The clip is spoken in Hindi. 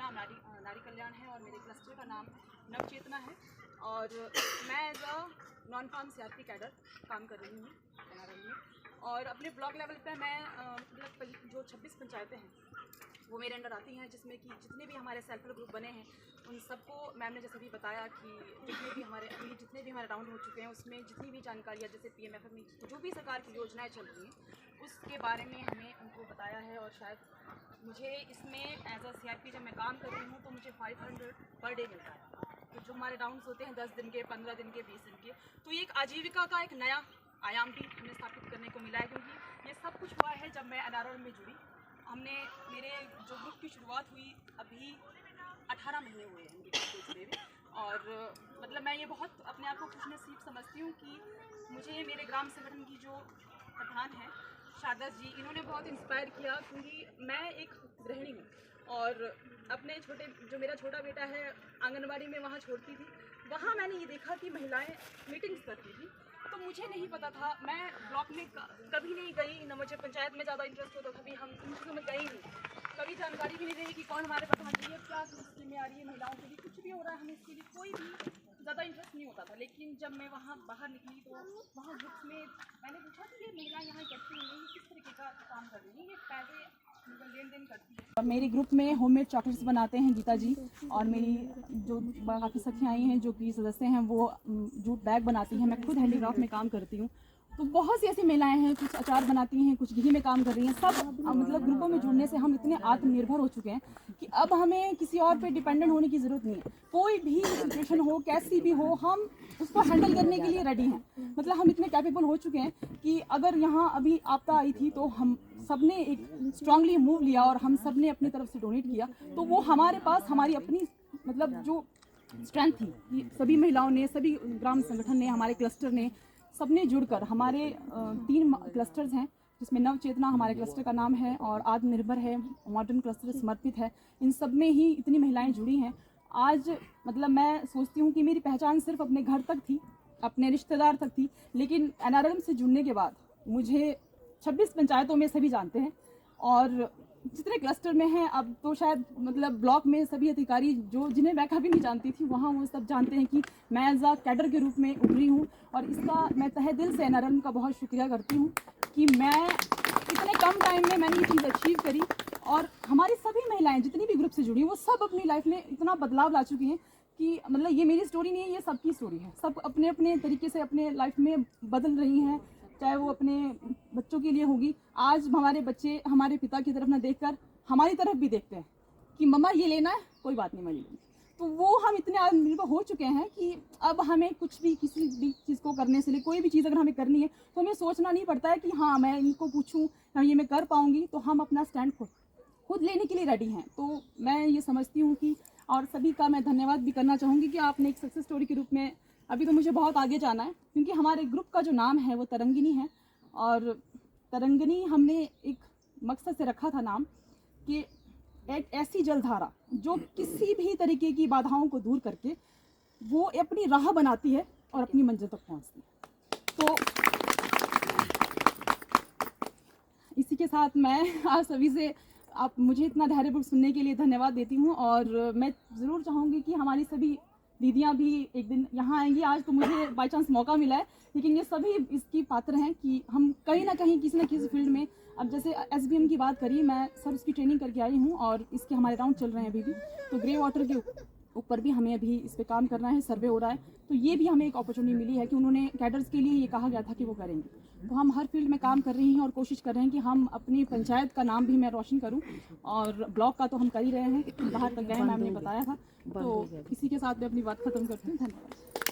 नाम नारी कल्याण है और मेरे क्लस्टर का नाम नवचेतना है और मैं as a non farm CRP cadre काम कर रही हूँ NRL में। और अपने ब्लॉक लेवल पे मैं मतलब जो 26 पंचायतें हैं वो मेरे अंडर आती हैं, जिसमें कि जितने भी हमारे सेल्फ हेल्प ग्रुप बने हैं उन सबको मैम ने जैसे भी बताया कि जितने भी हमारे राउंड हो चुके हैं उसमें जितनी भी जानकारियाँ जैसे PMFF में जो भी सरकार की योजनाएं चल रही हैं उसके बारे में हमें उनको बताया है। और शायद मुझे इसमें एज अ CRP जब मैं काम कर रही हूँ तो मुझे 500 पर डे मिलता है। तो जो हमारे राउंड्स होते हैं 10 दिन के, 15 दिन के, 20 दिन के, तो ये एक आजीविका का एक नया आयाम भी हमें स्थापित करने को मिला है, क्योंकि ये सब कुछ हुआ है जब मैं NRL में जुड़ी। मेरे जो ग्रुप की शुरुआत हुई अभी 18 महीने हुए हैं ग्रुप को जुड़े हुए। और मतलब मैं ये बहुत अपने आप को खुशनसीब समझती हूँ कि मुझे मेरे ग्राम संगठन की जो प्रधान है शारदा जी, इन्होंने बहुत इंस्पायर किया, क्योंकि मैं एक गृहिणी हूँ और अपने जो मेरा छोटा बेटा है आंगनबाड़ी में वहाँ छोड़ती थी। वहाँ मैंने ये देखा कि महिलाएं मीटिंग्स करती थी, तो मुझे नहीं पता था। मैं ब्लॉक में कभी नहीं गई, न मुझे पंचायत में ज़्यादा इंटरेस्ट होता था, कभी हम इन चीज़ों में गई नहीं, कभी जानकारी भी नहीं रही कि कौन हमारे प्रधान जी है, क्या स्कीमें आ रही है महिलाओं के लिए, कुछ भी हो रहा है, हमें इसके लिए कोई भी ज़्यादा इंटरेस्ट नहीं होता था। लेकिन जब मैं वहाँ बाहर निकली तो वहाँ ग्रुप्स में मैंने पूछा कि ये महिला यहाँ करती हैं, ये किस तरीके का काम कर रही हैं, ये पैसे लेन देन करती है। मेरे ग्रुप में होममेड चॉकलेट्स बनाते हैं गीता जी, और मेरी जो काफ़ी सखियाँ आई हैं जो कि सदस्य हैं वो जूट बैग बनाती हैं। मैं खुद हैंडीक्राफ्ट में काम करती हूँ। तो बहुत सी ऐसी महिलाएं हैं, कुछ अचार बनाती हैं, कुछ घी में काम कर रही हैं। सब मतलब ग्रुपों में जुड़ने से हम इतने आत्मनिर्भर हो चुके हैं कि अब हमें किसी और पे डिपेंडेंट होने की ज़रूरत नहीं है। कोई भी सिचुएशन हो, कैसी भी हो, हम उसको हैंडल करने के लिए रेडी हैं। मतलब हम इतने कैपेबल हो चुके हैं कि अगर यहाँ अभी आपदा आई थी तो हम सब ने एक स्ट्रांगली मूव लिया और हम सब ने अपनी तरफ से डोनेट किया। तो वो हमारे पास हमारी अपनी मतलब जो स्ट्रेंथ थी कि सभी महिलाओं ने, सभी ग्राम संगठन ने, हमारे क्लस्टर ने, सबने जुड़कर, हमारे 3 क्लस्टर्स हैं जिसमें नवचेतना हमारे क्लस्टर का नाम है और आत्मनिर्भर है, मॉडर्न क्लस्टर समर्पित है। इन सब में ही इतनी महिलाएं जुड़ी हैं। आज मतलब मैं सोचती हूँ कि मेरी पहचान सिर्फ अपने घर तक थी, अपने रिश्तेदार तक थी, लेकिन NRL से जुड़ने के बाद मुझे 26 पंचायतों में सभी जानते हैं और जितने क्लस्टर में हैं अब तो शायद मतलब ब्लॉक में सभी अधिकारी जिन्हें मैं कभी नहीं जानती थी वहाँ वो सब जानते हैं कि मैं एज अ कैडर के रूप में उभरी हूँ। और इसका मैं तहे दिल से NRL का बहुत शुक्रिया करती हूँ कि मैं इतने कम टाइम में मैंने ये चीज़ अचीव करी। और हमारी सभी महिलाएं जितनी भी ग्रुप से जुड़ी वो सब अपनी लाइफ में इतना बदलाव ला चुकी हैं कि मतलब ये मेरी स्टोरी नहीं है, ये सबकी स्टोरी है। सब अपने अपने तरीके से अपने लाइफ में बदल रही हैं, चाहे वो अपने बच्चों के लिए होगी। आज हमारे बच्चे हमारे पिता की तरफ ना देखकर हमारी तरफ भी देखते हैं कि मम्मा ये लेना है, कोई बात नहीं मैं ले लूँगी। तो वो हम इतने आत्मनिर्भर हो चुके हैं कि अब हमें कुछ भी किसी भी चीज़ को करने से लिए कोई भी चीज़ अगर हमें करनी है तो हमें सोचना नहीं पड़ता है कि हाँ मैं इनको पूछूँ ये मैं कर पाऊँगी। तो हम अपना स्टैंड खुद लेने के लिए रेडी हैं। तो मैं ये समझती हूँ कि और सभी का मैं धन्यवाद भी करना चाहूँगी कि आपने एक सक्सेस स्टोरी के रूप में, अभी तो मुझे बहुत आगे जाना है क्योंकि हमारे ग्रुप का जो नाम है वो तरंगिनी है। और तरंगिनी हमने एक मकसद से रखा था नाम कि एक ऐसी जलधारा जो किसी भी तरीके की बाधाओं को दूर करके वो अपनी राह बनाती है और अपनी मंजिल तक पहुंचती है। तो इसी के साथ मैं आप सभी से आप मुझे इतना धैर्यपूर्वक सुनने के लिए धन्यवाद देती हूँ। और मैं ज़रूर चाहूँगी कि हमारी सभी दीदियाँ भी एक दिन यहाँ आएंगी। आज तो मुझे बाई चांस मौका मिला है, लेकिन ये सभी इसकी पात्र हैं कि हम कहीं ना कहीं किसी न किसी फील्ड में, अब जैसे SBM की बात करी, मैं सर उसकी ट्रेनिंग करके आई हूँ और इसके हमारे राउंड चल रहे हैं अभी भी। तो ग्रे वाटर के ऊपर भी हमें अभी इस पर काम करना है, सर्वे हो रहा है। तो ये भी हमें एक अपॉर्चुनिटी मिली है कि उन्होंने कैडर्स के लिए ये कहा गया था कि वो करेंगे। तो हम हर फील्ड में काम कर रही हैं और कोशिश कर रहे हैं कि हम अपनी पंचायत का नाम भी मैं रोशन करूं। और ब्लॉक का तो हम कर ही रहे हैं, बाहर तक गए, मैम ने बताया था। तो इसी के साथ मैं अपनी बात खत्म करती हूँ। धन्यवाद।